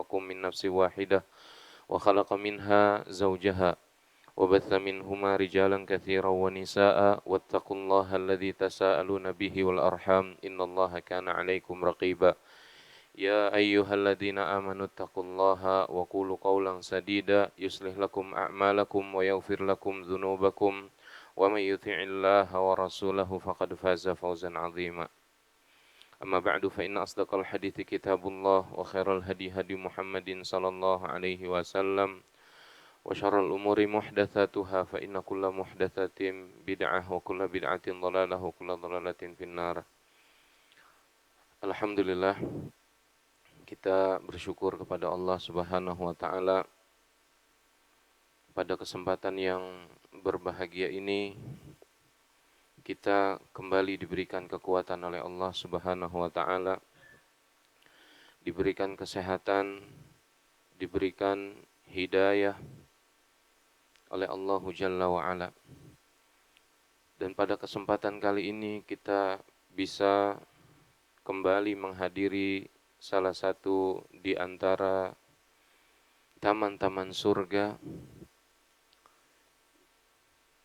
خلقكم من نفس واحدة وخلق منها زوجها وبث منهما رجالا كثيرا ونساء واتقوا الله الذي تساءلون به والأرحام إن الله كان عليكم رقيبا يا أيها الذين آمنوا اتقوا الله وقولوا قولا سديدا يصلح لكم أعمالكم ويغفر لكم ذنوبكم ومن يطع الله ورسوله فقد فاز فوزا عظيما أما بعد فإن أصدق الحديث كتاب الله وخير الهدي هدي محمد صلى الله عليه وسلم وشر الأمور محدثاتها فإن كل محدثة بدعة وكل بدعة ضلالة وكل ضلالة في النار. Alhamdulillah, kita bersyukur kepada Allah Subhanahu wa taala pada kesempatan yang berbahagia ini kita kembali diberikan kekuatan oleh Allah Subhanahu wa taala, diberikan kesehatan, diberikan hidayah oleh Allah Jalla wa Ala. Dan pada kesempatan kali ini kita bisa kembali menghadiri salah satu di antara taman-taman surga,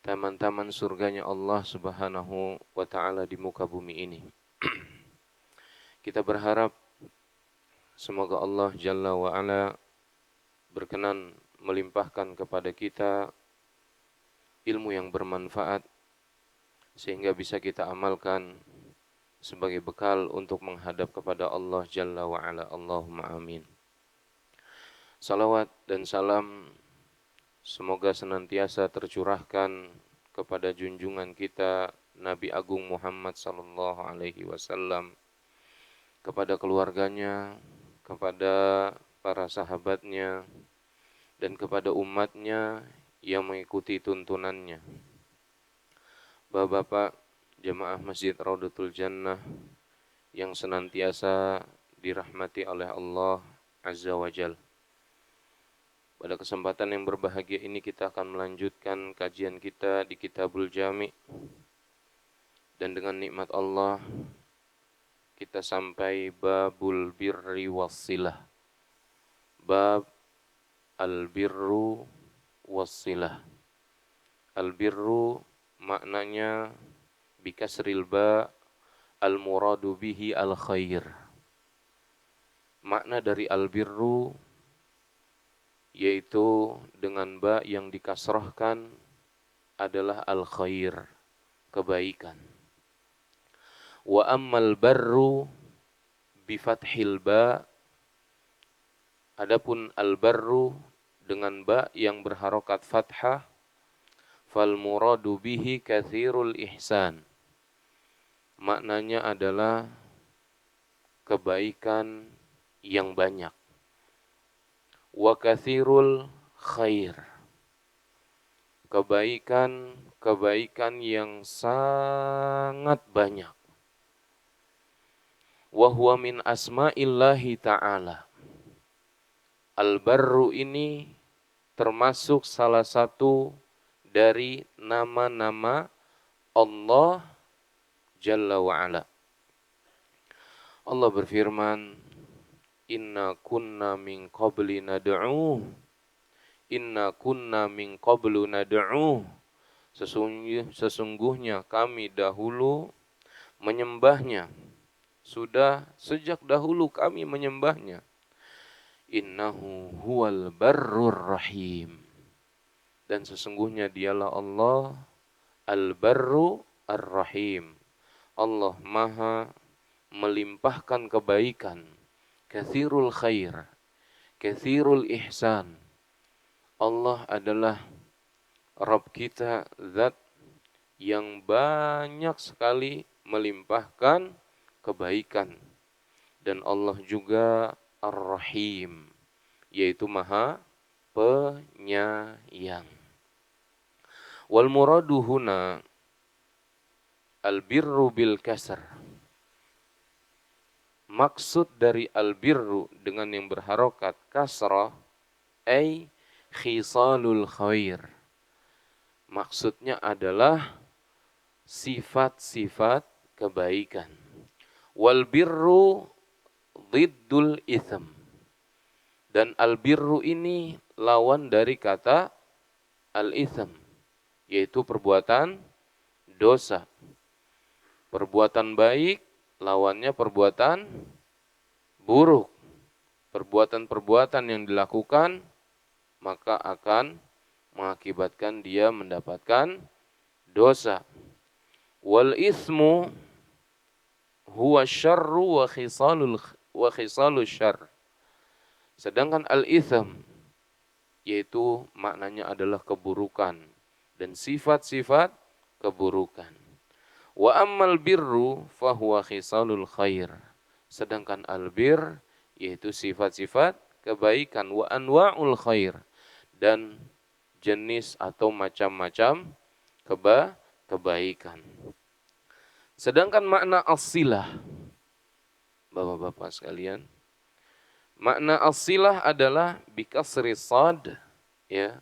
taman-taman surganya Allah Subhanahu wa taala di muka bumi ini. Kita berharap semoga Allah Jalla wa Ala berkenan melimpahkan kepada kita ilmu yang bermanfaat sehingga bisa kita amalkan sebagai bekal untuk menghadap kepada Allah Jalla wa Ala. Allahumma amin. Salawat dan salam semoga senantiasa tercurahkan kepada junjungan kita Nabi Agung Muhammad sallallahu alaihi wasallam, kepada keluarganya, kepada para sahabatnya, dan kepada umatnya yang mengikuti tuntunannya. Bapak-bapak jemaah Masjid Raudatul Jannah yang senantiasa dirahmati oleh Allah Azza wa Jal. Pada kesempatan yang berbahagia ini kita akan melanjutkan kajian kita di Kitabul Jami'. Dan dengan nikmat Allah kita sampai babul birri wassilah. Bab al-birru wassilah. Al-birru maknanya bikasril ba, al-muradu bihi al-khair. Makna dari al-birru yaitu dengan ba yang dikasrahkan adalah al-khair, kebaikan. Wa ammal barru bifathil ba, adapun al-barru dengan ba yang berharokat fathah, fal muradu bihi katsirul ihsan. Maknanya adalah kebaikan yang banyak. Wa katsirul khair. Kebaikan yang sangat banyak. Wa huwa min asma'illahi ta'ala. Al-barru ini termasuk salah satu dari nama-nama Allah Jalla wa'ala. Allah berfirman, Inna kunna min qabli nad'uh. Inna kunna min qablu nad'uh. Sesungguhnya kami dahulu menyembahnya. Sudah sejak dahulu kami menyembahnya. Innahu huwal barrur rahim. Dan sesungguhnya dialah Allah al-barru ar-rahim. Allah maha melimpahkan kebaikan. Katsirul khair. Katsirul ihsan. Allah adalah Rabb kita, zat yang banyak sekali melimpahkan kebaikan. Dan Allah juga ar-rahim, yaitu maha penyayang. Wal muradu huna al-birru bil kasr. Maksud dari al-birru dengan yang berharokat kasrah, ay khisalul khair. Maksudnya adalah sifat-sifat kebaikan. Wal birru dhiddul itsm. Dan albirru ini lawan dari kata al-itham, yaitu perbuatan dosa. Perbuatan baik lawannya perbuatan buruk. Perbuatan-perbuatan yang dilakukan maka akan mengakibatkan dia mendapatkan dosa. Wal ismu huwa syarru wa khisalul syarr. Sedangkan al-itham yaitu maknanya adalah keburukan dan sifat-sifat keburukan. Wa ammal birru fahuwa khisalul khair. Sedangkan albir yaitu sifat-sifat kebaikan, wa anwa'ul khair, dan jenis atau macam-macam kebaikan. Sedangkan makna as-silah, Bapak-bapak sekalian, makna as-silah adalah bikasri sad, ya,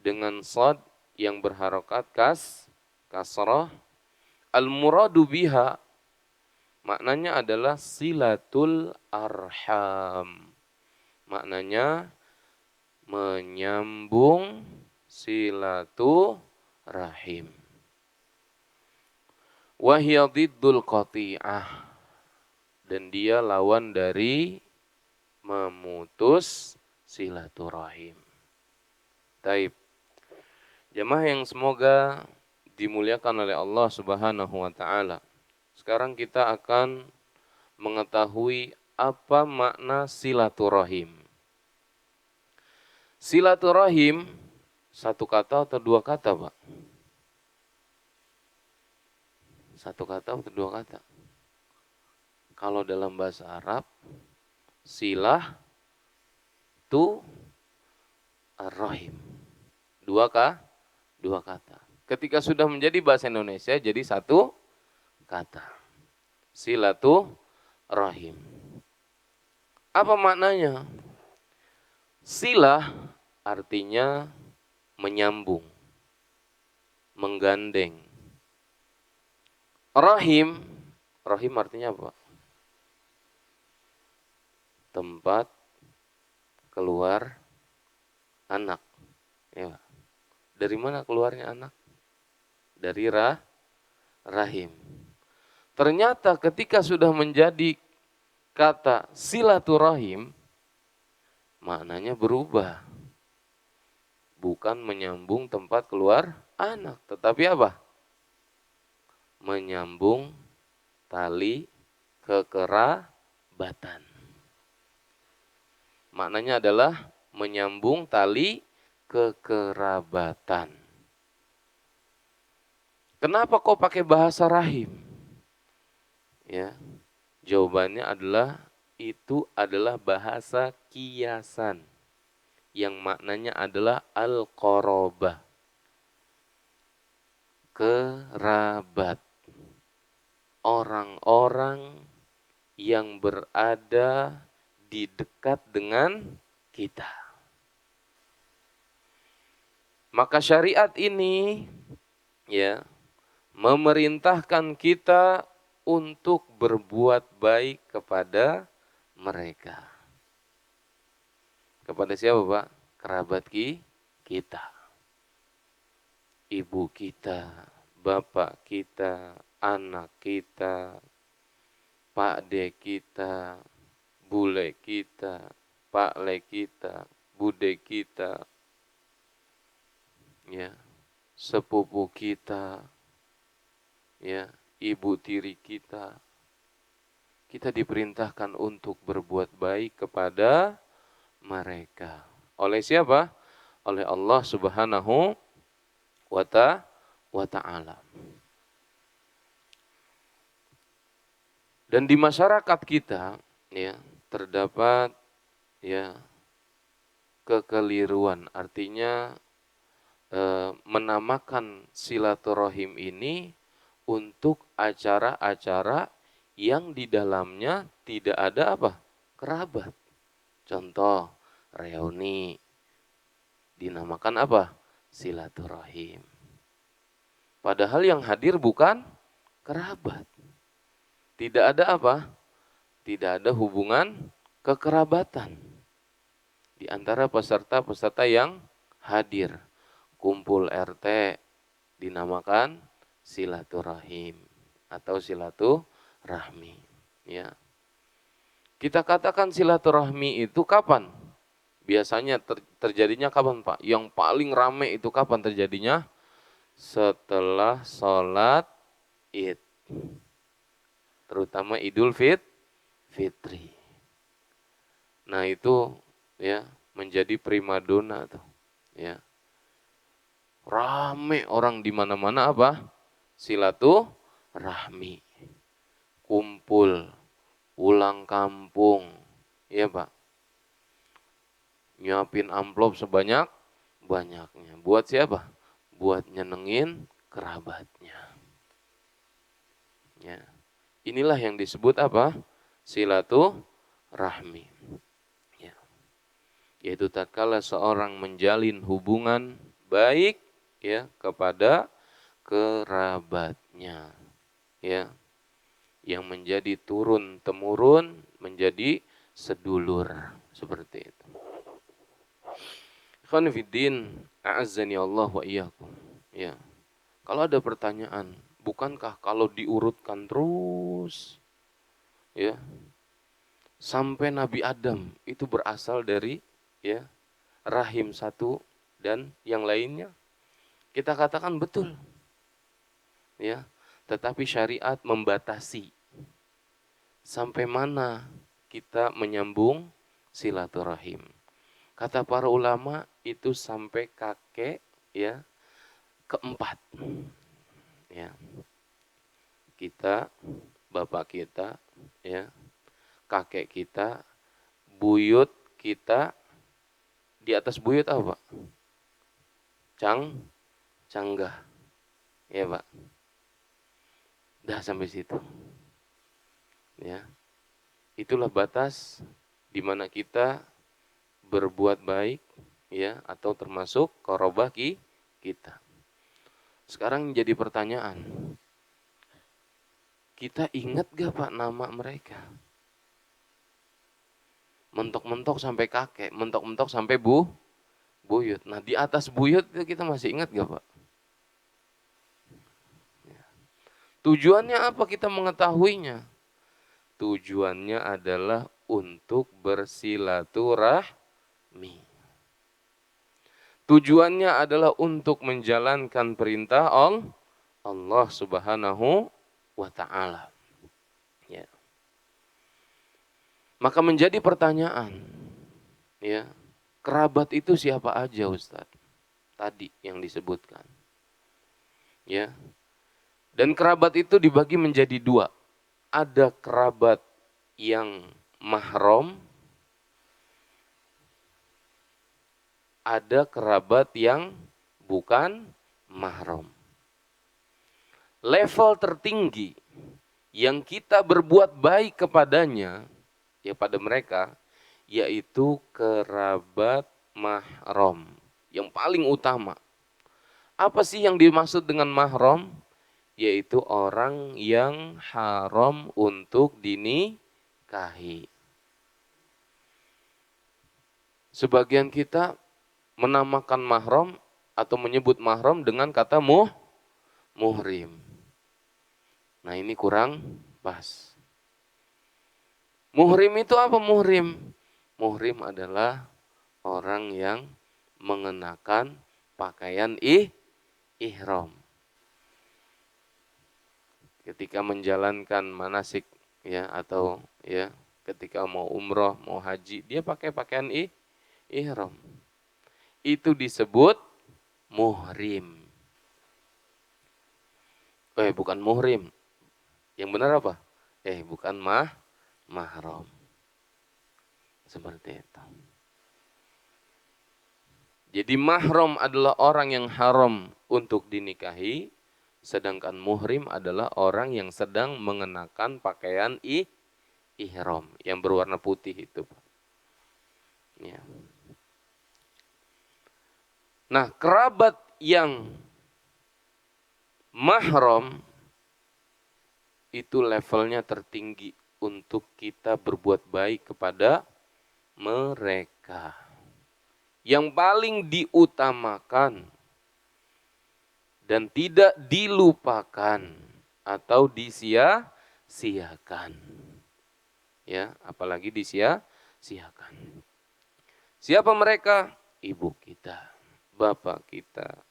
dengan sad yang berharokat kasrah. Al-muradu biha maknanya adalah silatul arham. Maknanya menyambung silaturahim. Wahya diddul qati'ah, dan dia lawan dari memutus silaturahim. Taib. Jamaah yang semoga dimuliakan oleh Allah Subhanahu wa taala. Sekarang kita akan mengetahui apa makna silaturahim. Silaturahim satu kata atau dua kata, Pak? Satu kata atau dua kata? Kalau dalam bahasa Arab, silah tu ar-rahim. Dua kata. Ketika sudah menjadi bahasa Indonesia jadi satu kata. Silaturahim. Apa maknanya? Silah artinya menyambung, menggandeng. Rahim artinya apa? Tempat keluar anak. Ya. Dari mana keluarnya anak? Dari rahim. Ternyata ketika sudah menjadi kata silaturahim, maknanya berubah. Bukan menyambung tempat keluar anak, tetapi apa? Menyambung tali kekerabatan. Maknanya adalah menyambung tali kekerabatan. Kenapa kok pakai bahasa rahim? Ya, jawabannya adalah itu adalah bahasa kiasan yang maknanya adalah al-qarabah, kerabat. Orang-orang yang berada di dekat dengan kita. Maka syariat ini ya memerintahkan kita untuk berbuat baik kepada mereka. Kepada siapa, Pak? Kerabat kita. Ibu kita, bapak kita, anak kita, Pak De kita, bule kita, Pak Le kita, bude kita, ya, sepupu kita, ya, ibu tiri kita. Kita diperintahkan untuk berbuat baik kepada mereka. Oleh siapa? Oleh Allah Subhanahu wa ta'ala. Dan di masyarakat kita ya terdapat ya kekeliruan, artinya menamakan silaturahim ini untuk acara-acara yang di dalamnya tidak ada apa? Kerabat. Contoh, reuni dinamakan apa? Silaturahim. Padahal yang hadir bukan kerabat. Tidak ada apa? Tidak ada hubungan kekerabatan. Di antara peserta-peserta yang hadir, kumpul RT dinamakan silaturahim atau silaturahmi. Ya. Kita katakan silaturahmi itu kapan? Biasanya terjadinya kapan, Pak? Yang paling rame itu kapan terjadinya? Setelah sholat Id. Terutama Idul Fitri. Nah, itu ya menjadi primadona tuh. Ya. Rame orang di mana-mana apa? Silaturahmi. Kumpul, pulang kampung. Iya, Pak. Nyiapin amplop sebanyak-banyaknya. Buat siapa? Buat nyenengin kerabatnya. Ya. Inilah yang disebut apa? Silaturahmi. Ya. Yaitu tatkala seorang menjalin hubungan baik ya kepada kerabatnya. Ya. Yang menjadi turun temurun menjadi sedulur seperti itu. Ikhwan fiddin, a'azzani Allah wa iyyakum. Ya. Kalau ada pertanyaan, bukankah kalau diurutkan terus ya sampai Nabi Adam itu berasal dari ya rahim satu dan yang lainnya? Kita katakan betul. Ya. Tetapi syariat membatasi sampai mana kita menyambung silaturahim. Kata para ulama itu sampai kakek ya keempat. Ya. Kita, bapak kita, ya, kakek kita, buyut kita, di atas buyut apa, Pak? Canggah. Ya, Pak. Dah sampai situ. Ya. Itulah batas di mana kita berbuat baik ya atau termasuk qorobah kita. Sekarang jadi pertanyaan. Kita ingat gak Pak nama mereka? Mentok-mentok sampai kakek, mentok-mentok sampai buyut. Nah di atas buyut itu kita masih ingat gak Pak? Tujuannya apa kita mengetahuinya? Tujuannya adalah untuk bersilaturahmi. Tujuannya adalah untuk menjalankan perintah Allah Subhanahu wa ta'ala. Ya. Maka menjadi pertanyaan, ya, kerabat itu siapa aja Ustaz? Tadi yang disebutkan. Ya. Dan kerabat itu dibagi menjadi dua. Ada kerabat yang mahram, ada kerabat yang bukan mahram. Level tertinggi yang kita berbuat baik kepadanya, ya pada mereka, yaitu kerabat mahram. Yang paling utama. Apa sih yang dimaksud dengan mahram? Yaitu orang yang haram untuk dinikahi. Sebagian kita menamakan mahram atau menyebut mahram dengan kata muhrim. Nah ini kurang pas. Muhrim itu apa muhrim? Muhrim adalah orang yang mengenakan pakaian ihram. Ketika menjalankan manasik ya atau ya ketika mau umroh, mau haji, dia pakai pakaian ihram. Itu disebut muhrim. Bukan muhrim. Yang benar apa? Bukan mahram. Seperti itu. Jadi mahram adalah orang yang haram untuk dinikahi, sedangkan muhrim adalah orang yang sedang mengenakan pakaian ihram yang berwarna putih itu. Ya. Nah, kerabat yang mahram itu levelnya tertinggi untuk kita berbuat baik kepada mereka. yang paling diutamakan dan tidak dilupakan atau disia-siakan. Ya, apalagi disia-siakan. Siapa mereka? Ibu kita, bapak kita,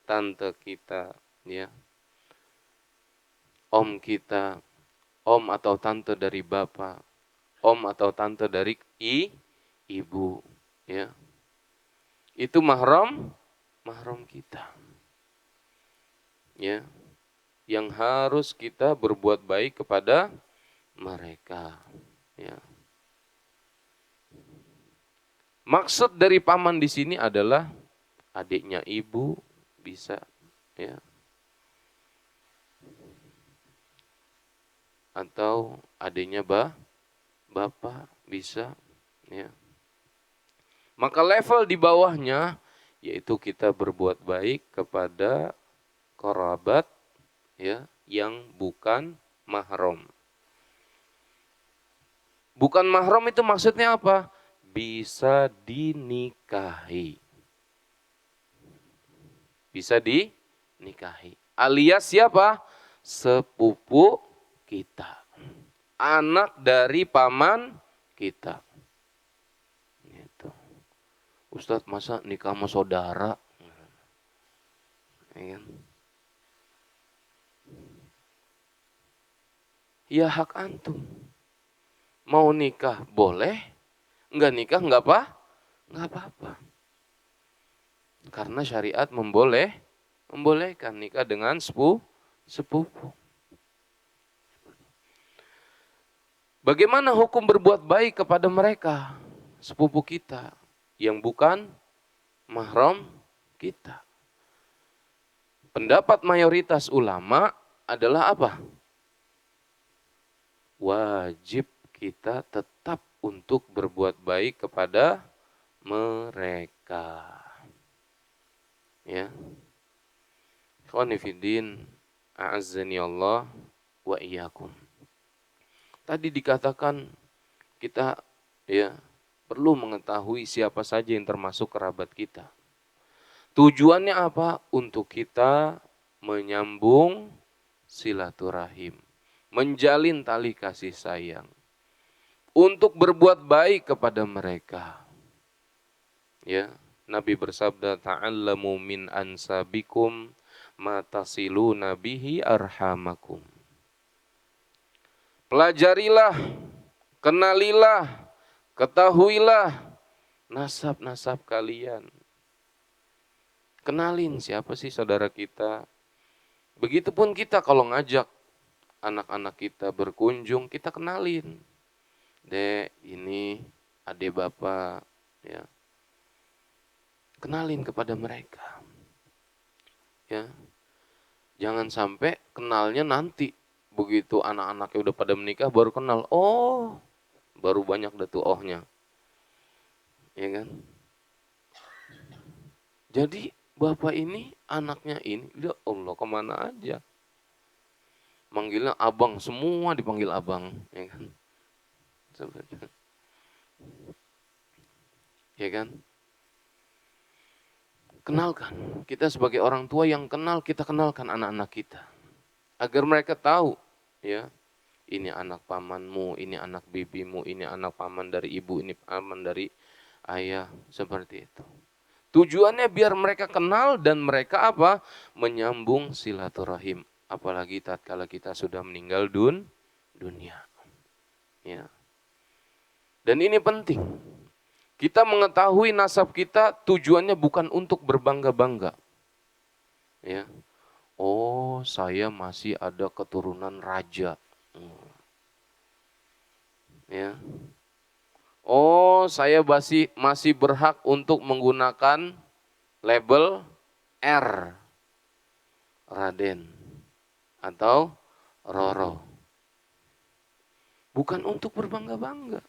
tante kita, ya. Om kita, om atau tante dari bapak, om atau tante dari ibu, ya. Itu mahram kita. Ya, yang harus kita berbuat baik kepada mereka, ya. Maksud dari paman di sini adalah adiknya ibu bisa, ya. Atau adiknya bapak bisa, ya. Maka level di bawahnya yaitu kita berbuat baik kepada kerabat, ya, yang bukan mahram. Bukan mahram itu maksudnya apa? Bisa dinikahi. Bisa dinikahi. Alias siapa? Sepupu kita. Anak dari paman kita. Gitu. Ustadz, masa nikah sama saudara? Ya, kan? Ya hak antum. Mau nikah boleh, enggak nikah enggak apa-apa. Karena syariat membolehkan nikah dengan sepupu. Bagaimana hukum berbuat baik kepada mereka, sepupu kita, yang bukan mahram kita? Pendapat mayoritas ulama adalah apa? Wajib kita tetap untuk berbuat baik kepada mereka. Ya. Ikhwani fiddin, a'azzani Allah wa iyyakum. Tadi dikatakan kita, ya, perlu mengetahui siapa saja yang termasuk kerabat kita. Tujuannya apa? Untuk kita menyambung silaturahim, menjalin tali kasih sayang, untuk berbuat baik kepada mereka. Ya, Nabi bersabda, ta'allamu min ansabikum ma tasiluna bihi arhamakum. Pelajarilah, kenalilah, ketahuilah nasab-nasab kalian. Kenalin siapa sih saudara kita. Begitupun kita kalau ngajak anak-anak kita berkunjung, kita kenalin. Dek, ini adik bapak, ya. Kenalin kepada mereka. Ya. Jangan sampai kenalnya nanti. Begitu anak-anaknya udah pada menikah baru kenal. Oh, baru banyak dah tuh ohnya. Ya kan? Jadi bapak ini, anaknya ini, ya Allah kemana aja. Manggilnya abang, semua dipanggil abang. Ya kan? Ya kan? Kenalkan. Kita sebagai orang tua yang kenal, kita kenalkan anak-anak kita. Agar mereka tahu, ya, ini anak pamanmu, ini anak bibimu, ini anak paman dari ibu, ini paman dari ayah, seperti itu. Tujuannya biar mereka kenal dan mereka apa? Menyambung silaturahim. Apalagi tatkala kita sudah meninggal dunia. Ya. Dan ini penting. Kita mengetahui nasab kita tujuannya bukan untuk berbangga-bangga. Ya. Oh, saya masih ada keturunan raja. Ya. Oh, saya masih berhak untuk menggunakan label R, Raden, atau Roro. Bukan untuk berbangga-bangga.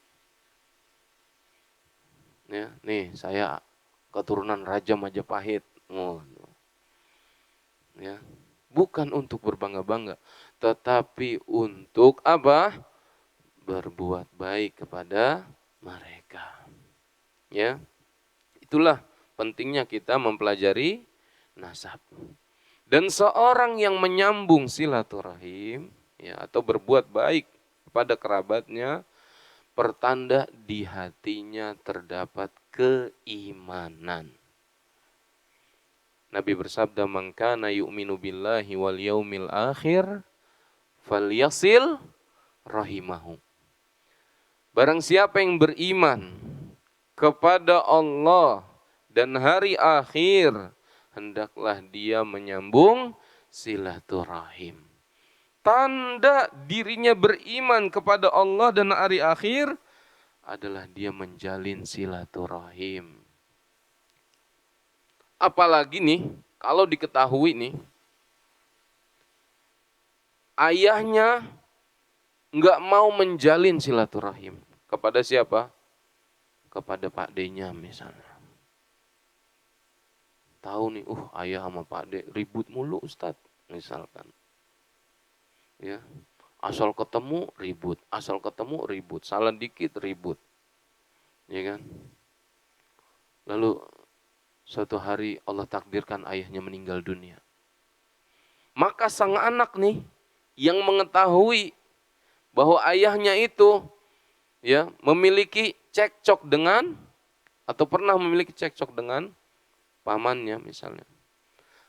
Ya, nih saya keturunan Raja Majapahit. Oh, ya, bukan untuk berbangga-bangga, tetapi untuk apa? Berbuat baik kepada mereka. Ya, itu Itulah pentingnya kita mempelajari nasab. Dan seorang yang menyambung silaturahim ya, atau berbuat baik kepada kerabatnya, pertanda di hatinya terdapat keimanan. Nabi bersabda, "Man kana yu'minu billahi wal yaumil akhir falyasil rahimahu." Barang siapa yang beriman kepada Allah dan hari akhir, hendaklah dia menyambung silaturahim. Tanda dirinya beriman kepada Allah dan hari akhir adalah dia menjalin silaturahim. Apalagi nih, kalau diketahui nih, ayahnya nggak mau menjalin silaturahim. Kepada siapa? Kepada Pak D-nya misalnya. Tahu nih, ayah sama Pak D ribut mulu Ustadz, misalkan. Ya, asal ketemu ribut, salah dikit ribut. Ya kan? Lalu suatu hari Allah takdirkan ayahnya meninggal dunia. Maka sang anak nih yang mengetahui bahwa ayahnya itu ya memiliki cekcok dengan atau pernah memiliki cekcok dengan pamannya misalnya.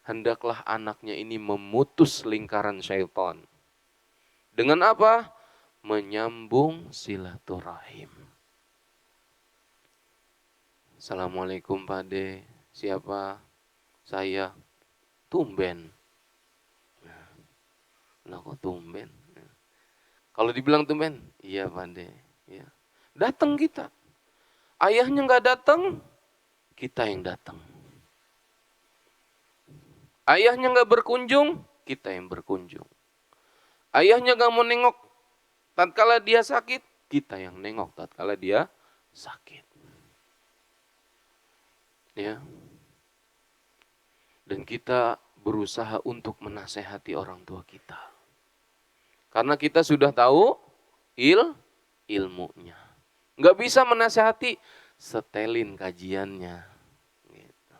Hendaklah anaknya ini memutus lingkaran syaitan. Dengan apa? Menyambung silaturahim. Assalamualaikum Pak D. Siapa? Saya. Tumben. Nah kok tumben? Kalau dibilang tumben, iya Pak D. Ya. Datang kita. Ayahnya nggak datang, kita yang datang. Ayahnya nggak berkunjung, kita yang berkunjung. Ayahnya nggak mau nengok tatkala dia sakit, kita yang nengok tatkala dia sakit. Ya. Dan kita berusaha untuk menasehati orang tua kita. Karena kita sudah tahu ilmunya. Nggak bisa menasehati, setelin kajiannya. Gitu.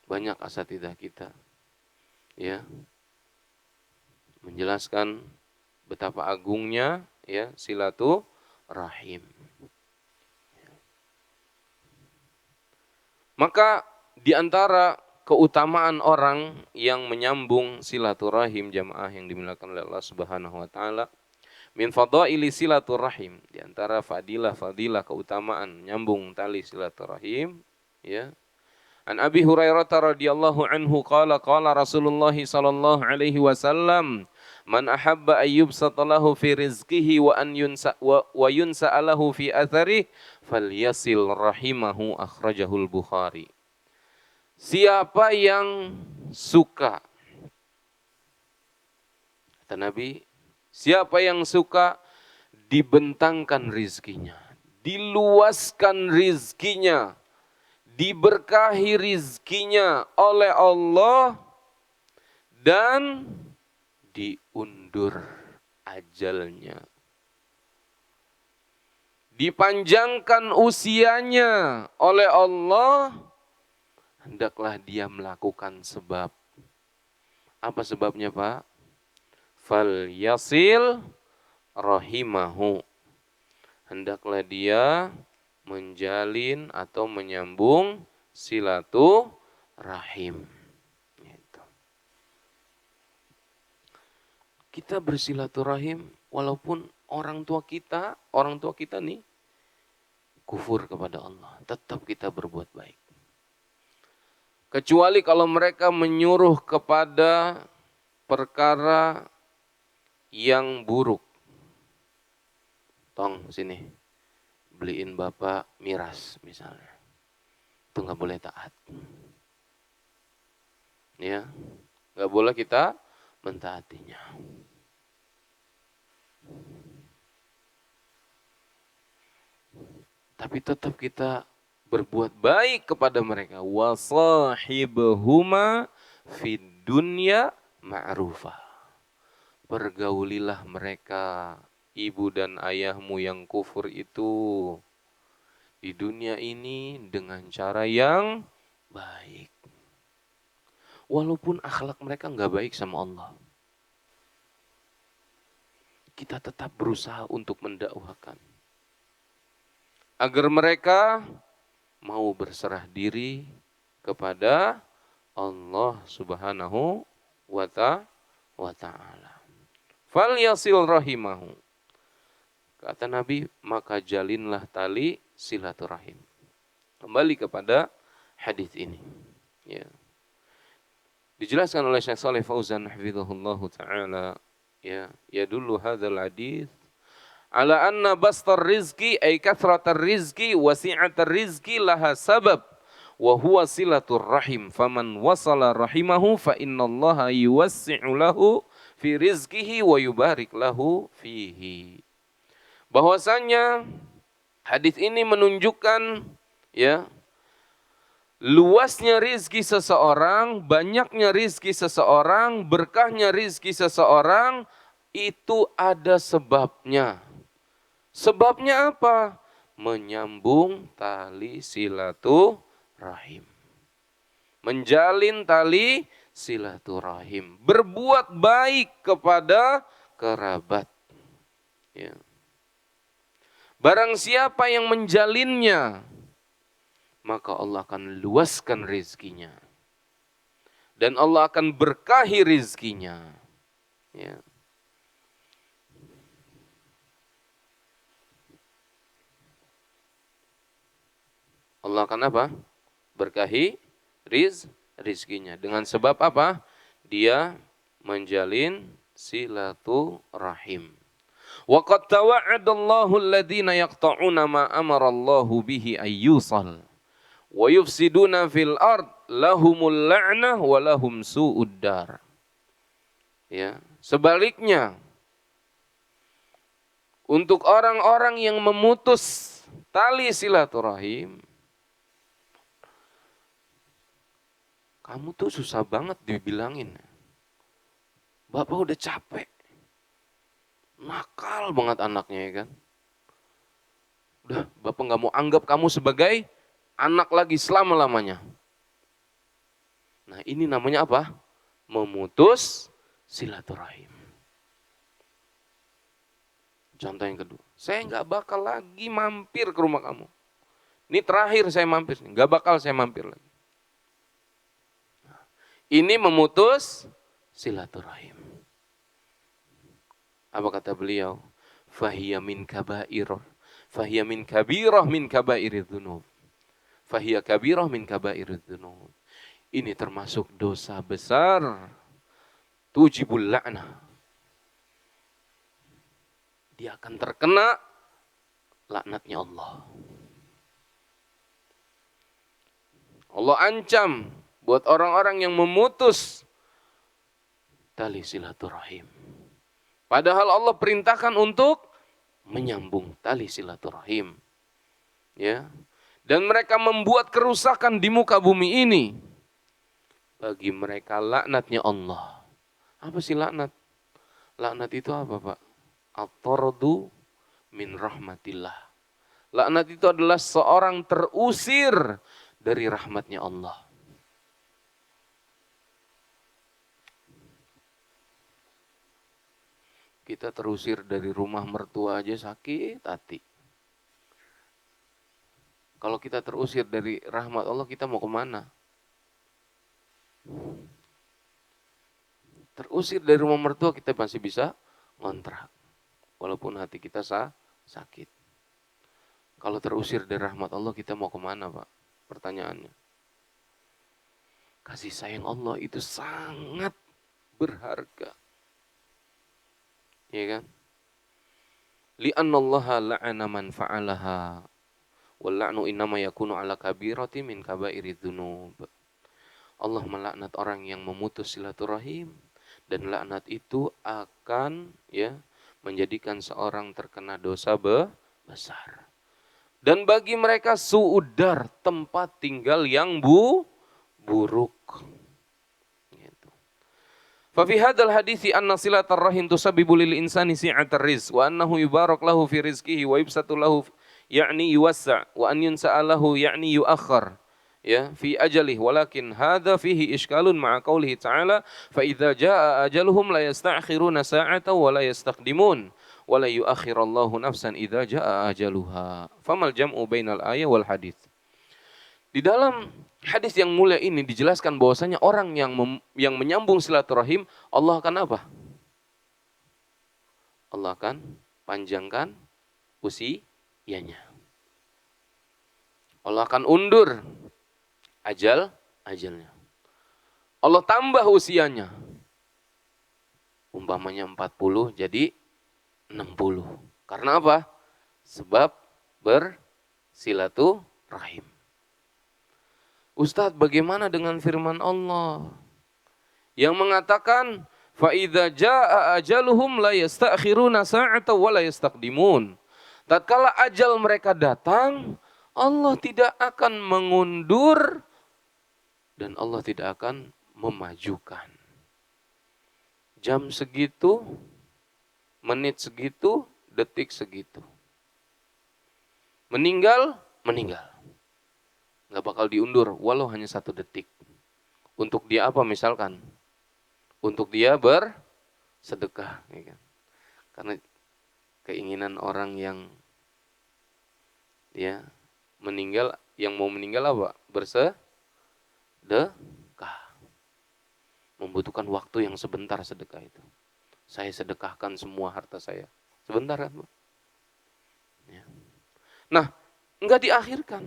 Banyak asatidzah kita ya menjelaskan betapa agungnya ya silaturahim. Maka di antara keutamaan orang yang menyambung silaturahim jamaah yang dimuliakan oleh Allah Subhanahu wa taala, min fadaili silaturahim, di antara fadilah keutamaan nyambung tali silaturahim ya. An Abi Hurairah radhiyallahu anhu qala Rasulullah sallallahu alaihi wasallam, man ahabba ayyubsata lahu fi rizqihi wa an yunsa lahu fi atharihi falyasil rahimahu, akhrajahul Bukhari. Siapa yang suka, kata Nabi, siapa yang suka dibentangkan rizkinya, diluaskan rizkinya, diberkahi rizkinya oleh Allah, dan diundur ajalnya, dipanjangkan usianya oleh Allah, hendaklah dia melakukan sebab. Apa sebabnya Pak? Fal yasil rahimahu. Hendaklah dia menjalin atau menyambung silaturahim. Gitu. Kita bersilaturahim walaupun orang tua kita nih kufur kepada Allah, tetap kita berbuat baik. Kecuali kalau mereka menyuruh kepada perkara yang buruk. Tong sini, beliin bapak miras misalnya. Itu nggak boleh taat. Ya, nggak boleh kita mentaatinya. Tapi tetap kita berbuat baik kepada mereka. Wasahibhuma fid dunya ma'rufa. Pergaulilah mereka, ibu dan ayahmu yang kufur itu, di dunia ini dengan cara yang baik. Walaupun akhlak mereka nggak baik sama Allah. Kita tetap berusaha untuk mendakwahkan. Agar mereka mau berserah diri kepada Allah Subhanahu wa ta'ala. Fal yasil rahimahu. Kata Nabi, maka jalinlah tali silaturahim. Kembali kepada hadis ini. Ya. Dijelaskan oleh Syekh Shalih Fauzan hafizahullah taala, ya dulu hadzal hadis ala anna bastar rizqi ay kathratar rizqi wasi'atar rizqi laha sabab wa huwa silatur rahim faman wasala rahimahu fa innallaha yuwassi'u lahu fi rizqihi wa yubarik lahu fihi. Bahwasanya hadis ini menunjukkan luasnya rizki seseorang, banyaknya rizki seseorang, berkahnya rizki seseorang, itu ada sebabnya. Sebabnya apa? Menyambung tali silaturahim. Menjalin tali silaturahim. Berbuat baik kepada kerabat. Ya. Barang siapa yang menjalinnya, maka Allah akan luaskan rizkinya. Dan Allah akan berkahi rizkinya. Ya. Allah akan apa? Berkahi rizkinya. Dengan sebab apa? Dia menjalin silaturahim. Wa qad tawa'adallahu alladhina yaqta'una ma amarallahu bihi ayyusal. Wa yufsiduna fil ard lahumul la'nah wa lahum su'ud dar. Ya, sebaliknya untuk orang-orang yang memutus tali silaturahim, kamu tuh susah banget dibilangin. Bapak udah capek. Nakal banget anaknya ya kan. Udah, Bapak nggak mau anggap kamu sebagai anak lagi selama-lamanya. Nah ini namanya apa? Memutus silaturahim. Contoh yang kedua, saya nggak bakal lagi mampir ke rumah kamu. Ini terakhir saya mampir, nggak bakal saya mampir lagi. Nah, ini memutus silaturahim. Apa kata beliau? Fahiya min kabair, fahiya min kabirah min kabairidz dzunub. Fahiya kabirah min kabairidz dzunub. Ini termasuk dosa besar. Tujibul la'nah. Dia akan terkena laknatnya Allah. Allah ancam buat orang-orang yang memutus tali silaturahim. Padahal Allah perintahkan untuk menyambung tali silaturahim. Ya. Dan mereka membuat kerusakan di muka bumi ini. Bagi mereka laknatnya Allah. Apa sih laknat? Laknat itu apa, Pak? At-tardu min rahmatillah. Laknat itu adalah seorang terusir dari rahmatnya Allah. Kita terusir dari rumah mertua aja sakit hati. Kalau kita terusir dari rahmat Allah, kita mau kemana? Terusir dari rumah mertua, kita masih bisa ngontrak. Walaupun hati kita sakit. Kalau terusir dari rahmat Allah, kita mau kemana, Pak? Pertanyaannya. Kasih sayang Allah itu sangat berharga. Ya kan? Li'annallaha la'ana man fa'alaha. Wal la'nu innama yakunu ala kabirati min kabairidz dzunub. Allah melaknat orang yang memutus silaturahim, dan laknat itu akan menjadikan seorang terkena dosa besar. Dan bagi mereka su'udar, tempat tinggal yang buruk. Fa fi hadzal hadithi anna silatar rahim tusabbibu lil insani si'atar rizq wa annahu yubarak lahu fi rizqihi wa yubsatu lahu yakni yuwassa' wa an yunsa'alahu yakni yuakhkhar ya fi ajalih walakin hadza fihi iskalun ma'a qoulihi ta'ala fa idza jaa ajaluhum la yasta'khiruna sa'atan wa la yastaqdimun wa la yuakhirallahu nafsan idza jaa ajaluha famal jam'u bainal ayat wal hadits. Di dalam hadis yang mulia ini dijelaskan bahwasanya orang yang menyambung silaturahim Allah akan apa? Allah akan panjangkan usianya. Allah akan undur ajalnya. Allah tambah usianya. Umpamanya 40 jadi 60. Karena apa? Sebab bersilaturahim. Ustadz, bagaimana dengan firman Allah yang mengatakan fa idza jaa ajaluhum la yasta'khiruna sa'atan wa la yastaqdimun. Tatkala ajal mereka datang, Allah tidak akan mengundur dan Allah tidak akan memajukan. Jam segitu, menit segitu, detik segitu. Meninggal. Nggak bakal diundur, walau hanya 1 detik. Untuk dia apa misalkan? Untuk dia bersedekah. Ya kan? Karena keinginan orang yang ya meninggal, yang mau meninggal apa? Bersedekah. Membutuhkan waktu yang sebentar sedekah itu. Saya sedekahkan semua harta saya. Sebentar kan, Pak? Ya. Nah, enggak diakhirkan.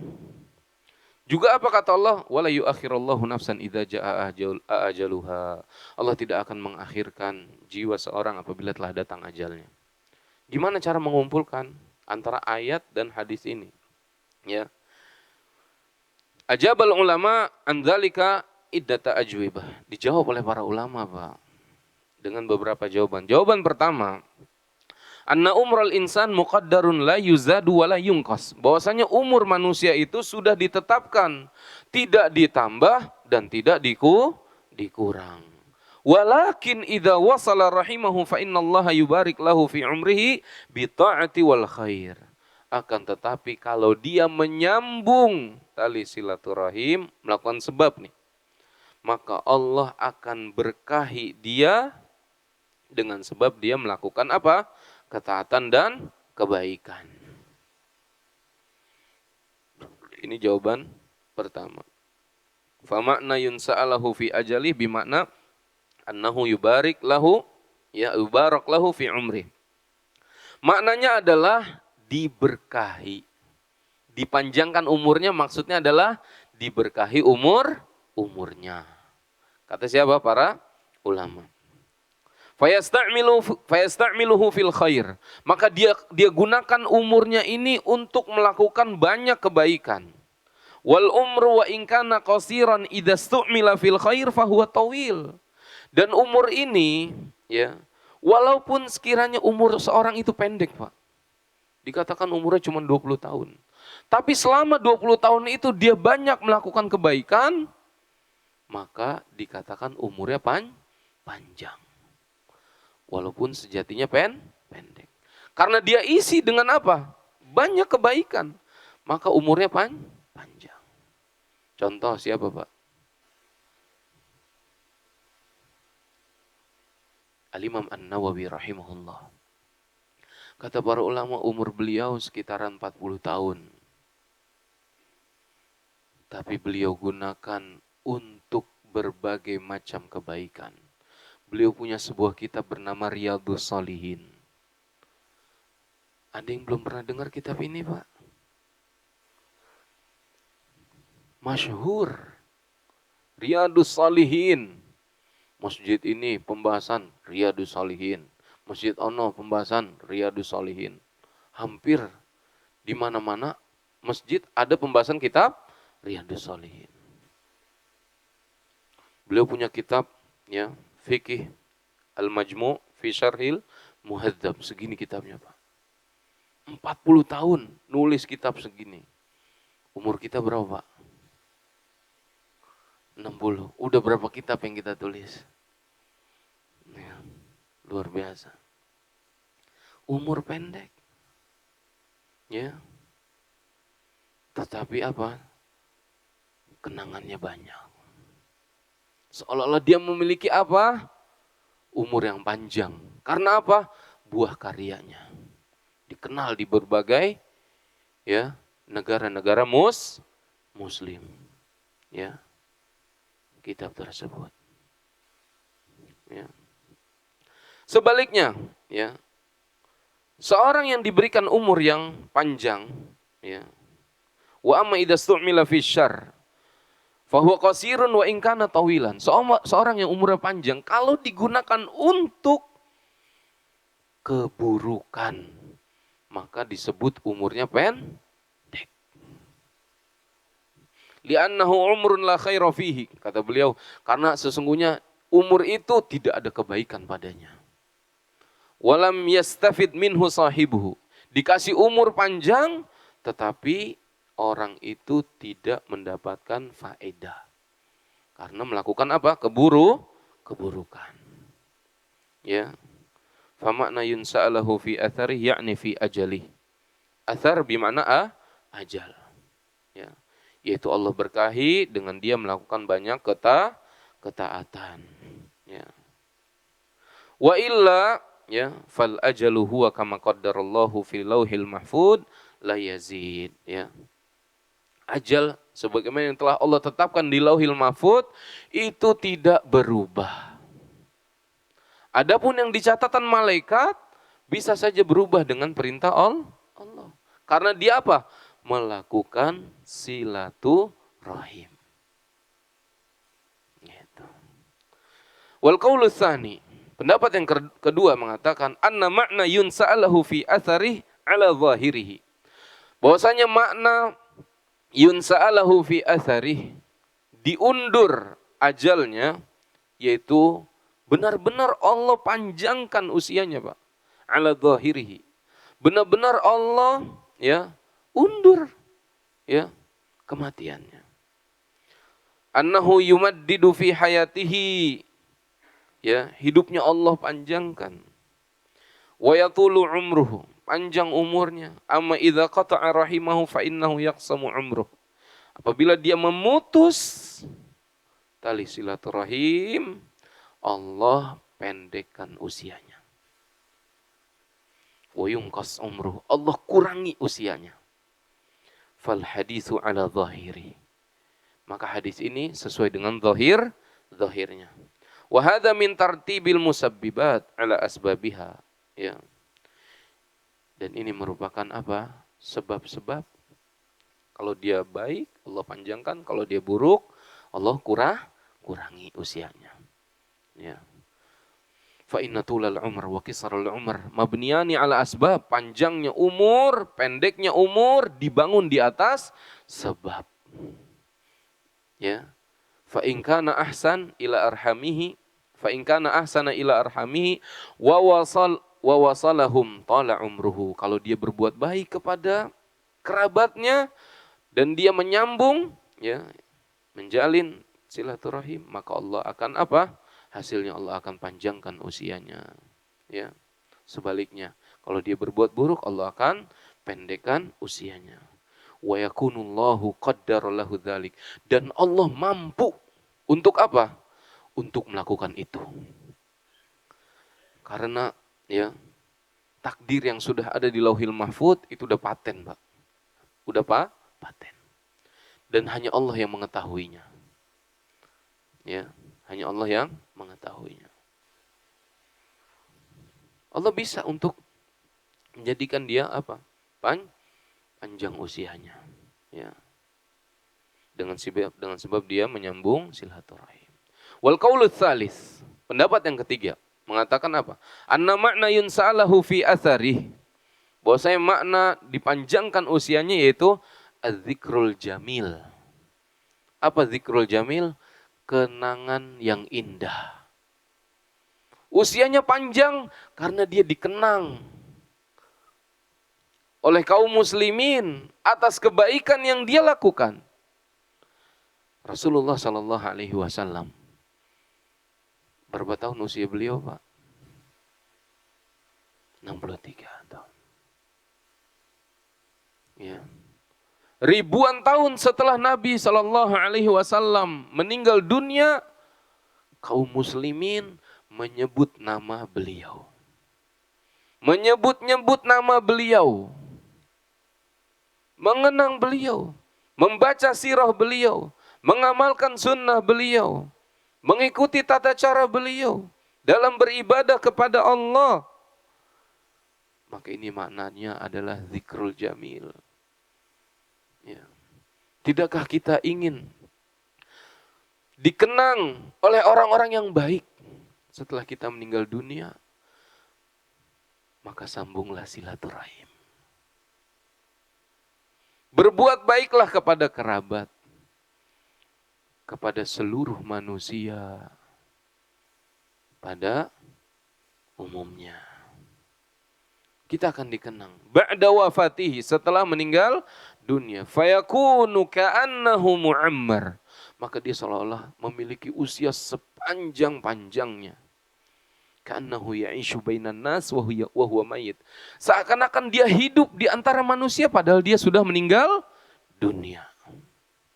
Juga apa kata Allah? Wala yu'akhirallahu nafsan idza jaa ajaluha. Allah tidak akan mengakhirkan jiwa seorang apabila telah datang ajalnya. Gimana cara mengumpulkan antara ayat dan hadis ini? Ya. Ajabal ulama an dzalika iddata ajwibah. Dijawab oleh para ulama, Pak, dengan beberapa jawaban. Jawaban pertama, anna umral insan muqaddarun la yuzadu wa la yunqas. Bahwasanya umur manusia itu sudah ditetapkan, tidak ditambah dan tidak dikurang. Walakin idza wasala rahimahu fa innallaha yubarik lahu fi umrihi bi ta'ati wal khair. Akan tetapi kalau dia menyambung tali silaturahim, melakukan sebab nih, maka Allah akan berkahi dia dengan sebab dia melakukan apa? Ketaatan dan kebaikan. Ini jawaban pertama. Fa makna yunsa'alahu fi ajali bimakna annahu yubarik lahu, ya yubarak lahu fi umri. Maknanya adalah diberkahi. Dipanjangkan umurnya, maksudnya adalah diberkahi umurnya. Kata siapa? Para ulama. Fayasta'miluhu fil khair. Maka dia gunakan umurnya ini untuk melakukan banyak kebaikan. Wal umru wa in kana qasiran idza stu'mila fil khair fahuwa tawil. Dan umur ini ya, walaupun sekiranya umur seorang itu pendek, Pak. Dikatakan umurnya cuma 20 tahun. Tapi selama 20 tahun itu dia banyak melakukan kebaikan, maka dikatakan umurnya panjang. Walaupun sejatinya pendek. Karena dia isi dengan apa? Banyak kebaikan. Maka umurnya panjang. Contoh siapa, Pak? Al-Imam An-Nawawi rahimahullah. Kata para ulama umur beliau sekitaran 40 tahun. Tapi beliau gunakan untuk berbagai macam kebaikan. Beliau punya sebuah kitab bernama Riyadhus Shalihin. Ada yang belum pernah dengar kitab ini, Pak? Masyhur. Riyadhus Shalihin. Masjid ini pembahasan Riyadhus Shalihin. Masjid ono pembahasan Riyadhus Shalihin. Hampir di mana-mana masjid ada pembahasan kitab Riyadhus Shalihin. Beliau punya kitab ya, Fikih Al-Majmu' fi Syarhil Muhadzab. Segini kitabnya, Pak. 40 tahun nulis kitab segini. Umur kita berapa, Pak? 60. Udah berapa kitab yang kita tulis? Ya, luar biasa. Umur pendek. Ya. Tetapi apa? Kenangannya banyak. Seolah-olah dia memiliki apa? Umur yang panjang. Karena apa? Buah karyanya. Dikenal di berbagai ya negara-negara muslim. Ya, kitab tersebut. Ya. Sebaliknya, ya, seorang yang diberikan umur yang panjang, ya, wa amma idza stu'mila fi syarr fahuwa qasirun wa in kana tawilan. Seorang yang umurnya panjang kalau digunakan untuk keburukan maka disebut umurnya pendek. Li'annahu umrun la khaira fihi, kata beliau, karena sesungguhnya umur itu tidak ada kebaikan padanya. Walam yastafid minhu sahibuhu. Dikasih umur panjang, tetapi orang itu tidak mendapatkan faedah. Karena melakukan apa? Keburukan. Ya. Famakna yunsa'alahu fi athari, yakni fi ajali. Athar bimana ajal. Ya. Yaitu Allah berkahi dengan dia melakukan banyak ketaatan. Ya. Wa illa ya fal ajalu huwa kama qaddarallahu fil lauhil mahfud la yazid, ya. Ajal sebagaimana yang telah Allah tetapkan di lauhil mahfud itu tidak berubah. Adapun yang di catatan malaikat bisa saja berubah dengan perintah Allah. Karena dia apa? Melakukan silaturahim. Gitu. Wal qaulu tsani, pendapat yang kedua mengatakan anna makna yunsa'alahu fi atharih ala zahirihi. Bahwasanya makna yunsa'alahu fi atharih, diundur ajalnya, yaitu benar-benar Allah panjangkan usianya, Pak. Ala zahirihi. Benar-benar Allah ya undur ya kematiannya. Annahu yumaddidu fi hayatihi, ya, hidupnya Allah panjangkan. Wa yatulu umruhu, panjang umurnya. Amma idza qata'a rahimahu fa innahu yaqsamu umruh. Apabila dia memutus tali silaturahim, Allah pendekkan usianya. Wa yunqas umruh, Allah kurangi usianya. Fal haditsu ala zahiri, maka hadis ini sesuai dengan zahirnya. Wa hadza min tartibil musabbibat ala asbabiha, ya. Dan ini merupakan apa? Sebab-sebab. Kalau dia baik, Allah panjangkan. Kalau dia buruk, Allah kurangi usianya. Ya. Fa inna tulal umr wa qisarul umr mabniyani ala asbab. Panjangnya umur, pendeknya umur dibangun di atas sebab. Ya. Fa in kana ahsan ila arhamihi, fa in kana ahsana ila arhamihi wa wasalahum tala umruhu. Kalau dia berbuat baik kepada kerabatnya dan dia menyambung, ya, menjalin silaturahim, maka Allah akan apa? Hasilnya Allah akan panjangkan usianya. Ya. Sebaliknya, kalau dia berbuat buruk, Allah akan pendekkan usianya. Wa yakunullahu qaddara lahu dzalik, dan Allah mampu untuk apa? Untuk melakukan itu. Karena ya takdir yang sudah ada di Lauhil Mahfud itu udah paten, Pak. Udah paten. Dan hanya Allah yang mengetahuinya. Ya, hanya Allah yang mengetahuinya. Allah bisa untuk menjadikan dia apa? Panjang usianya. Ya. Dengan sebab dia menyambung silaturahim. Wal qaulu tsalis, pendapat yang ketiga mengatakan apa? Anna makna yunsa'alahu fi atharih, bahwasanya makna dipanjangkan usianya yaitu az-zikrul jamil. Apa zikrul jamil? Kenangan yang indah. Usianya panjang karena dia dikenang oleh kaum muslimin atas kebaikan yang dia lakukan. Rasulullah sallallahu alaihi wasallam, berapa tahun usia beliau, Pak? 63 tahun. Ya. Ribuan tahun setelah Nabi Shallallahu Alaihi Wasallam meninggal dunia, kaum muslimin menyebut nama beliau. Menyebut-nyebut nama beliau. Mengenang beliau. Membaca sirah beliau. Mengamalkan sunnah beliau. Mengikuti tata cara beliau. Dalam beribadah kepada Allah. Maka ini maknanya adalah zikrul jamil. Ya. Tidakkah kita ingin dikenang oleh orang-orang yang baik setelah kita meninggal dunia? Maka sambunglah silaturahim. Berbuat baiklah kepada kerabat, kepada seluruh manusia pada umumnya. Kita akan dikenang ba'da wafatihi, setelah meninggal dunia. Fayakunu ka'annahu mu'ammar. Maka dia seolah-olah memiliki usia sepanjang-panjangnya. Ka'annahu ya'ishu bainan nas wa huwa mayyit. Seakan-akan dia hidup di antara manusia padahal dia sudah meninggal dunia.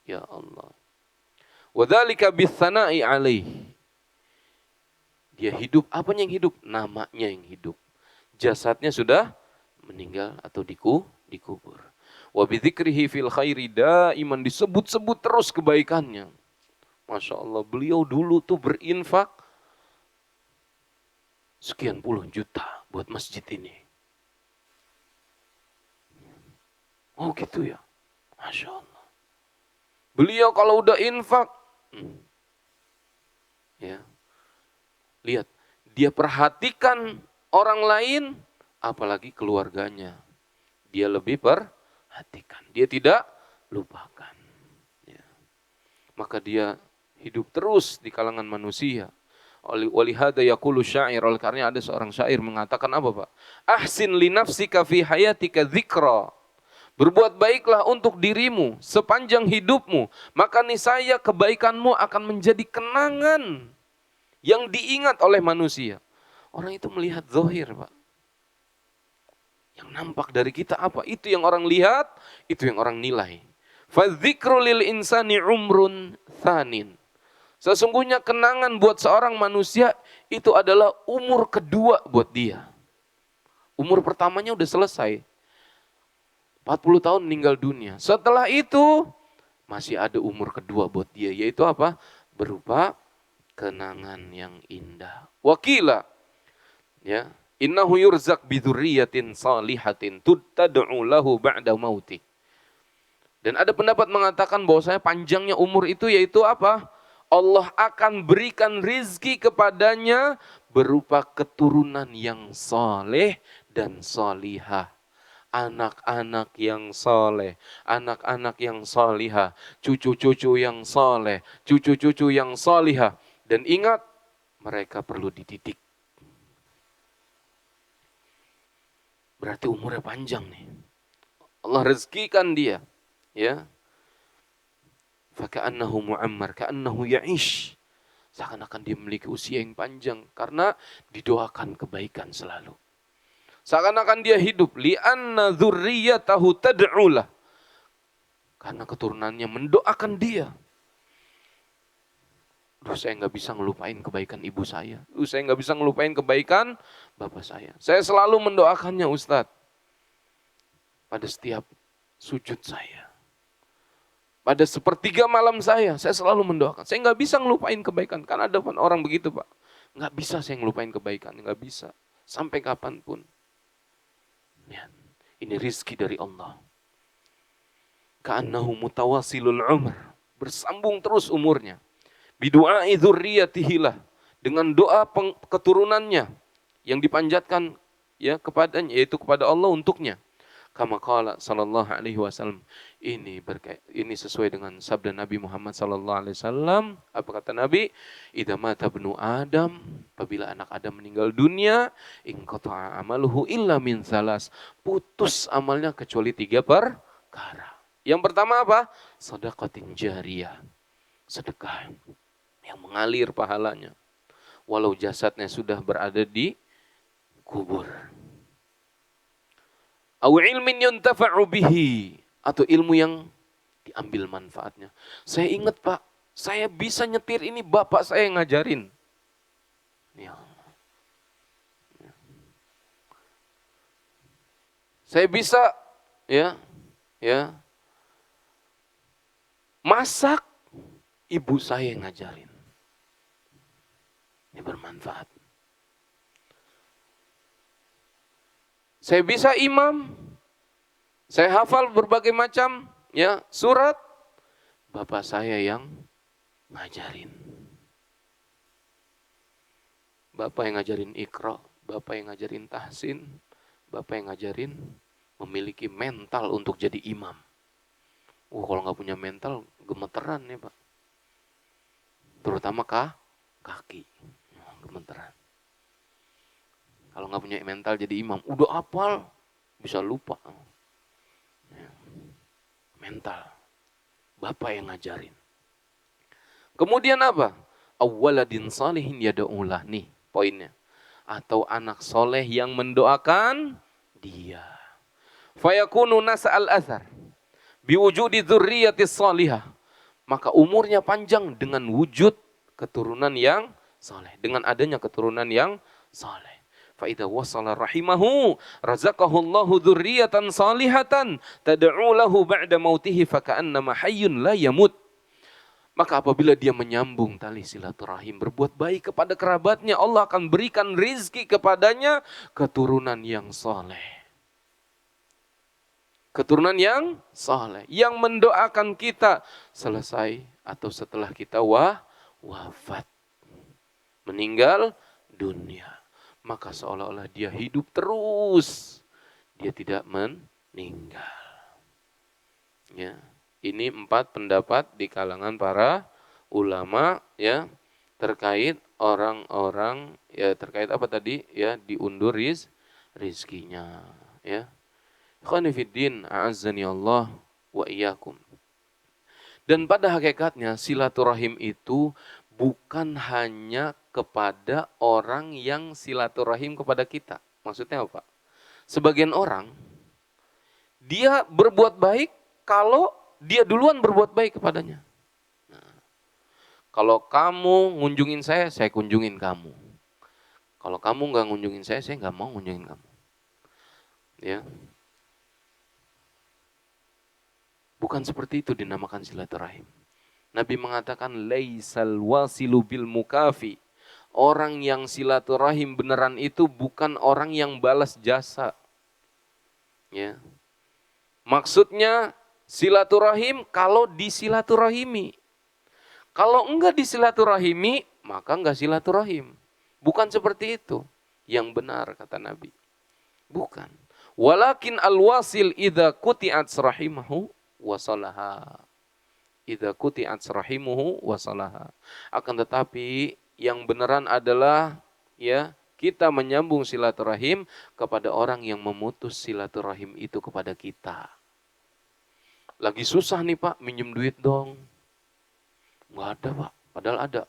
Ya Allah. Wa dzalika bitsana'i alaihi. Dia hidup, apanya yang hidup? Namanya yang hidup. Jasadnya sudah meninggal atau dikubur. Wa bidzikrihi fil khairi daiman, disebut-sebut terus kebaikannya. Masya Allah, beliau dulu tuh berinfak sekian puluh juta buat masjid ini. Oh gitu ya. Masya Allah. Beliau kalau udah infak, ya, lihat, dia perhatikan orang lain, apalagi keluarganya. Dia lebih perhatikan. Dia tidak lupakan. Ya. Maka dia hidup terus di kalangan manusia. Walihada yaqulu syair, oleh karena ada seorang syair mengatakan apa Pak? Ahsin li nafsika fi hayatika dzikra. Berbuat baiklah untuk dirimu sepanjang hidupmu, maka niscaya kebaikanmu akan menjadi kenangan yang diingat oleh manusia. Orang itu melihat zahir, Pak. Yang nampak dari kita apa? Itu yang orang lihat, itu yang orang nilai. Fadzikru lil insani umrun thanin. Sesungguhnya kenangan buat seorang manusia itu adalah umur kedua buat dia. Umur pertamanya udah selesai. 40 tahun meninggal dunia. Setelah itu masih ada umur kedua buat dia. Yaitu apa? Berupa kenangan yang indah. Wakila. Ya. Innahu yurzak bidhurriyatin salihatin tad'u lahu ba'da mauti. Dan ada pendapat mengatakan bahwasanya panjangnya umur itu yaitu apa? Allah akan berikan rizki kepadanya berupa keturunan yang soleh dan solihah. Anak-anak yang soleh, anak-anak yang solihah, cucu-cucu yang soleh, cucu-cucu yang solihah. Dan ingat, mereka perlu dididik. Berarti umurnya panjang nih. Allah rezekikan dia. Ya. Faka'annahu mu'ammar, ka'annahu ya'ish. Seakan-akan dia memiliki usia yang panjang. Karena didoakan kebaikan selalu. Seakan-akan dia hidup. Li'anna dzurriyyatahu tad'ulah. Karena keturunannya mendoakan dia. Saya nggak bisa ngelupain kebaikan ibu saya. Saya nggak bisa ngelupain kebaikan bapak saya. Saya selalu mendoakannya Ustadz. Pada setiap sujud saya. Pada sepertiga malam saya selalu mendoakan. Saya nggak bisa ngelupain kebaikan. Kan ada orang begitu Pak. Nggak bisa saya ngelupain kebaikan. Nggak bisa. Sampai kapanpun. Ya, ini rizki dari Allah. Ka'annahu mutawasilul umr. Bersambung terus umurnya. Bidu'ai dzurriyyatihilah. Dengan doa keturunannya. Yang dipanjatkan ya kepadanya. Yaitu kepada Allah untuknya. Kama qala sallallahu alaihi wasallam. Ini sesuai dengan sabda Nabi Muhammad sallallahu alaihi wasallam. Apa kata Nabi? Idza mata ibnu Adam, apabila anak Adam meninggal dunia, inqata'a amaluhu illa min salas. Putus amalnya kecuali 3 perkara. Yang pertama apa? Shadaqatin jariyah. Sedekah yang mengalir pahalanya. Walau jasadnya sudah berada di kubur. Au ilmin yuntafa'u bihi, atau ilmu yang Diambil manfaatnya. Saya ingat Pak, saya bisa nyetir ini bapak saya yang ngajarin. Ya. Saya bisa ya masak, ibu saya yang ngajarin. Ini bermanfaat. Saya bisa imam, saya hafal berbagai macam surat, bapak saya yang ngajarin. Bapak yang ngajarin Iqra, bapak yang ngajarin tahsin, bapak yang ngajarin memiliki mental untuk jadi imam. Kalau nggak punya mental, gemeteran ya Pak. Terutama kaki, gemeteran. Kalau nggak punya mental jadi imam, udah hafal, bisa lupa. Mental. Bapak yang ngajarin. Kemudian apa? Awwaladin salihin yada'ulah. Nih poinnya. Atau anak soleh yang mendoakan dia. Fayakunu nasa'al athar. Biwujudi dzurriyyatis salihah. Maka umurnya panjang dengan wujud keturunan yang saleh. Dengan adanya keturunan yang saleh. Fa'idha wasala rahimahu razaqahullahu dzurriyyatan salihatan tad'u lahu ba'da mautihi faka'annama hayyun la yamut. Maka apabila dia menyambung tali silaturahim, berbuat baik kepada kerabatnya, Allah akan berikan rizki kepadanya keturunan yang saleh. Keturunan yang saleh, yang mendoakan kita selesai atau setelah kita wafat, meninggal dunia. Maka seolah-olah dia hidup terus. Dia tidak meninggal. Ya. Ini 4 pendapat di kalangan para ulama terkait orang-orang terkait apa tadi diundur rizkinya ya. Ikhwani fiddin, a'azzani Allah wa iyyakum. Dan pada hakikatnya silaturahim itu bukan hanya kepada orang yang silaturahim kepada kita. Maksudnya apa? Sebagian orang, dia berbuat baik kalau dia duluan berbuat baik kepadanya. Nah, kalau kamu ngunjungin saya kunjungin kamu. Kalau kamu nggak ngunjungin saya nggak mau ngunjungin kamu. Ya. Bukan seperti itu dinamakan silaturahim. Nabi mengatakan laisal wasilu bil mukafi. Orang yang silaturahim beneran itu bukan orang yang balas jasa. Ya. Maksudnya silaturahim kalau disilaturahimi. Kalau enggak disilaturahimi, maka enggak silaturahim. Bukan seperti itu yang benar kata Nabi. Bukan. Walakin al-wasil idza quti'at rahimahu wasalaha. Idza quti'at rahimuhu wasalaha. Akan tetapi yang beneran adalah kita menyambung silaturahim kepada orang yang memutus silaturahim itu kepada kita. Lagi susah nih Pak, minjem duit dong. Nggak ada Pak, padahal ada.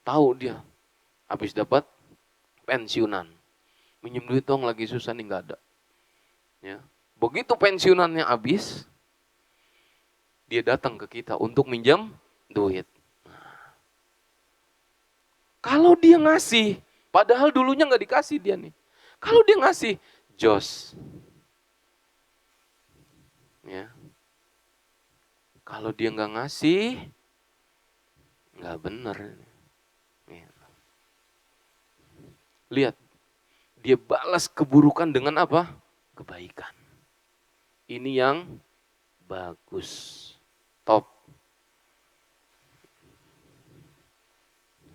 Tahu dia, habis dapat pensiunan. Minjem duit dong, lagi susah nih, nggak ada. Ya. Begitu pensiunannya habis, dia datang ke kita untuk minjem duit. Nah. Kalau dia ngasih, padahal dulunya nggak dikasih dia nih. Kalau dia ngasih, jos. Ya. Kalau dia nggak ngasih, nggak bener. Lihat, dia balas keburukan dengan apa? Kebaikan. Ini yang bagus, top.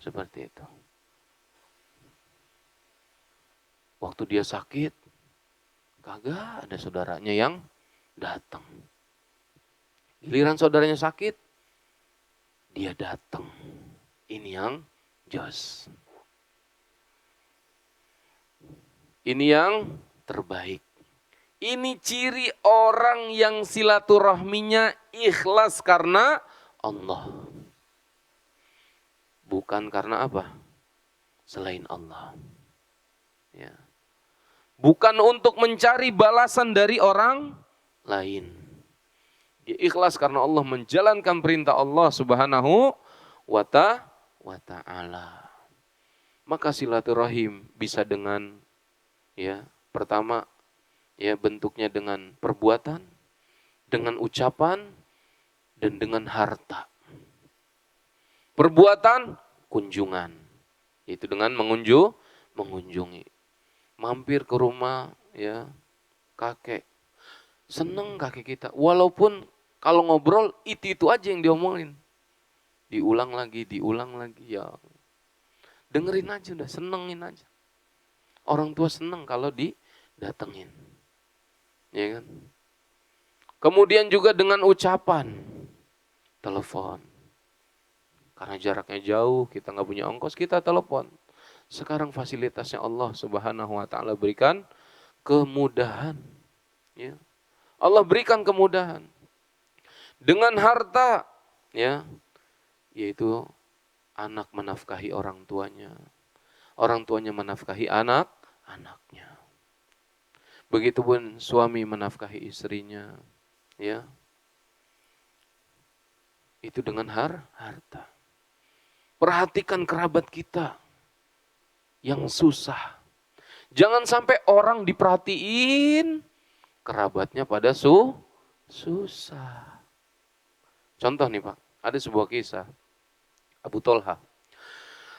Seperti itu. Waktu dia sakit, kagak ada saudaranya yang datang. Giliran saudaranya sakit, dia datang. Ini yang jos. Ini yang terbaik. Ini ciri orang yang silaturahminya ikhlas karena Allah. Bukan karena apa? Selain Allah. Ya. Bukan untuk mencari balasan dari orang lain. Dia ikhlas karena Allah menjalankan perintah Allah Subhanahu wa ta'ala. Maka silaturahim bisa dengan pertama bentuknya dengan perbuatan, dengan ucapan, dan dengan harta. Perbuatan, kunjungan. Itu dengan mengunjungi. Mampir ke rumah kakek. Seneng kakek kita. Walaupun kalau ngobrol itu aja yang diomongin. Diulang lagi ya. Dengerin aja udah, senengin aja. Orang tua seneng kalau didatengin. Ya kan? Kemudian juga dengan ucapan. Telepon. Karena jaraknya jauh, kita nggak punya ongkos, kita telepon. Sekarang fasilitasnya Allah Subhanahu wa ta'ala berikan kemudahan. Ya. Allah berikan kemudahan. Dengan harta, yaitu anak menafkahi orang tuanya. Orang tuanya menafkahi anaknya. Begitupun suami menafkahi istrinya. Ya. Itu dengan harta. Perhatikan kerabat kita yang susah. Jangan sampai orang diperhatiin, kerabatnya pada susah. Contoh nih Pak, ada sebuah kisah. Abu Tolha.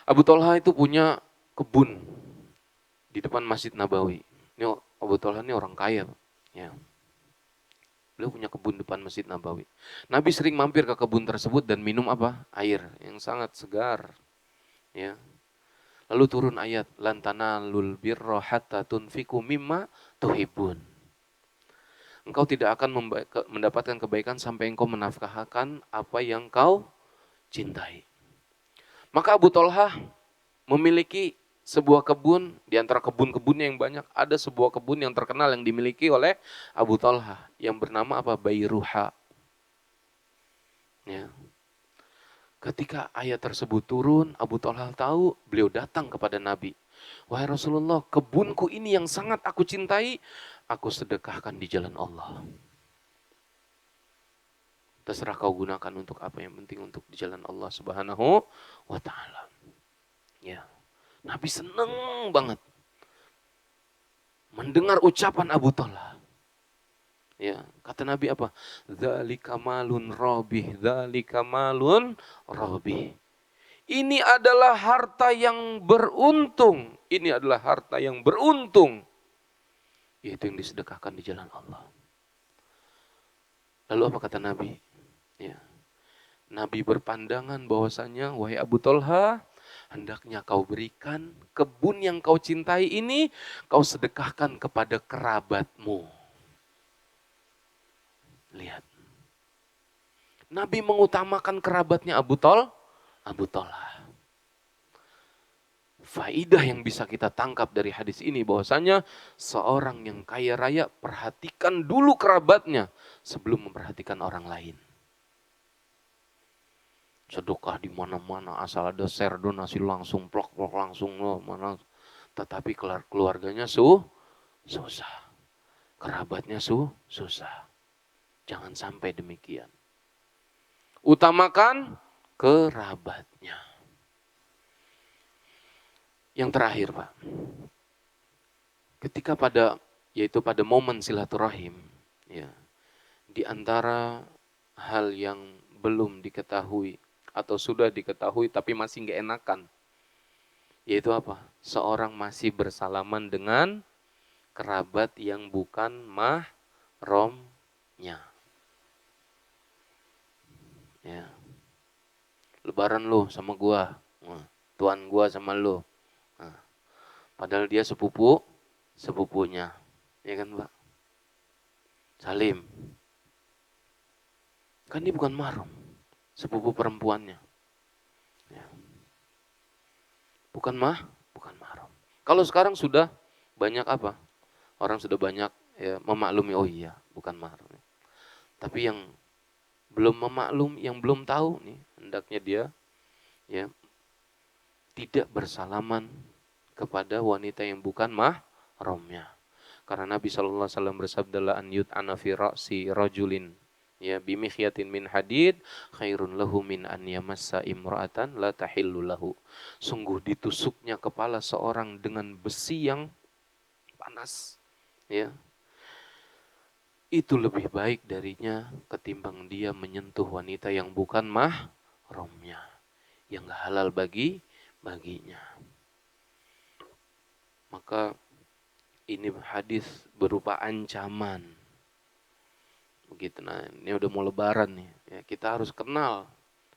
Abu Tolha itu punya kebun di depan Masjid Nabawi. Ini Abu Tolha ini orang kaya. Ya. Beliau punya kebun depan Masjid Nabawi. Nabi sering mampir ke kebun tersebut dan minum apa? Air yang sangat segar. Ya. Lalu turun ayat, lan tanalul birra hatta tunfiqu mimma tuhibbun. Engkau tidak akan mendapatkan kebaikan sampai engkau menafkahkan apa yang kau cintai. Maka Abu Tolha memiliki sebuah kebun, di antara kebun-kebunnya yang banyak, ada sebuah kebun yang terkenal yang dimiliki oleh Abu Tolha, yang bernama apa? Bayruha. Ya. Ketika ayat tersebut turun, Abu Tolha tahu, beliau datang kepada Nabi. Wahai Rasulullah, kebunku ini yang sangat aku cintai, aku sedekahkan di jalan Allah. Terserah kau gunakan untuk apa, yang penting untuk di jalan Allah Subhanahu wa ta'ala. Ya. Nabi senang banget mendengar ucapan Abu Tolha. Ya, kata Nabi apa? Dzalika malun rabih, dzalika malun rabih. Ini adalah harta yang beruntung. Ini adalah harta yang beruntung. Yaitu yang disedekahkan di jalan Allah. Lalu apa kata Nabi? Ya. Nabi berpandangan bahwasanya, wahai Abu Tolha, hendaknya kau berikan kebun yang kau cintai ini, kau sedekahkan kepada kerabatmu. Lihat. Nabi mengutamakan kerabatnya Abu Tolha. Faidah yang bisa kita tangkap dari hadis ini bahwasanya seorang yang kaya raya perhatikan dulu kerabatnya sebelum memperhatikan orang lain. Sedekah di mana-mana, asal ada share donasi langsung plok langsung mana. Tetapi keluarganya susah. Kerabatnya susah. Jangan sampai demikian. Utamakan kerabatnya. Yang terakhir, Pak. Ketika pada momen silaturahim, ya, di antara hal yang belum diketahui atau sudah diketahui tapi masih nggak enakan, yaitu apa? Seorang masih bersalaman dengan kerabat yang bukan mahramnya. Ya. Lebaran lu sama gua, tuan gua sama lu. Nah, padahal dia sepupunya, ya kan Pak? Salim. Kan dia bukan mahram, sepupu perempuannya. Ya. Bukan mahram. Kalau sekarang sudah banyak apa? Orang sudah banyak memaklumi, oh iya, bukan mahram. Tapi yang belum yang belum tahu nih, hendaknya dia tidak bersalaman kepada wanita yang bukan mahramnya. Karena Nabi SAW bersabda, la an yut'ana fi ra'si rajulin Ya, bimikhyatin min hadid khairun lahu min an yamassa imra'atan la tahillu lahu. Sungguh ditusuknya kepala seorang dengan besi yang panas, ya. Itu lebih baik darinya ketimbang dia menyentuh wanita yang bukan mahramnya, yang enggak halal baginya. Maka ini hadis berupa ancaman. Begitu. Nah, ini udah mau lebaran nih. Ya, kita harus kenal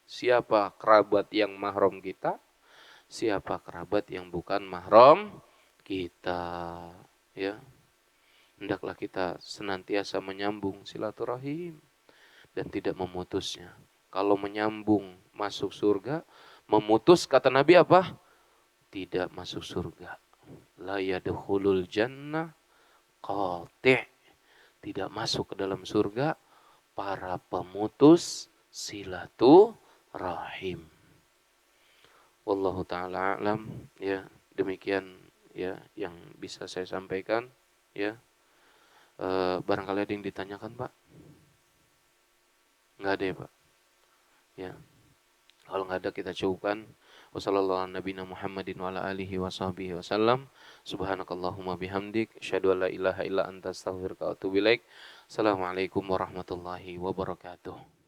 siapa kerabat yang mahram kita, siapa kerabat yang bukan mahram kita. Ya, hendaklah kita senantiasa menyambung silaturahim dan tidak memutusnya. Kalau menyambung masuk surga, memutus kata Nabi apa? Tidak masuk surga. La yadkhulul jannah qati'. Tidak masuk ke dalam surga para pemutus silaturahim. Wallahu taala alam, ya. Demikian ya yang bisa saya sampaikan, ya. Barangkali ada yang ditanyakan, Pak? Enggak ada ya, Pak? Ya. Kalau enggak ada kita cukupkan. Wassallallahu ala nabiyina Muhammadin wa ala alihi wa sahbihi wasallam. Subhanakallahumma bihamdik asyhadu an la ilaha illa anta astaghfiruka wa atubu ilaik. Assalamualaikum warahmatullahi wabarakatuh.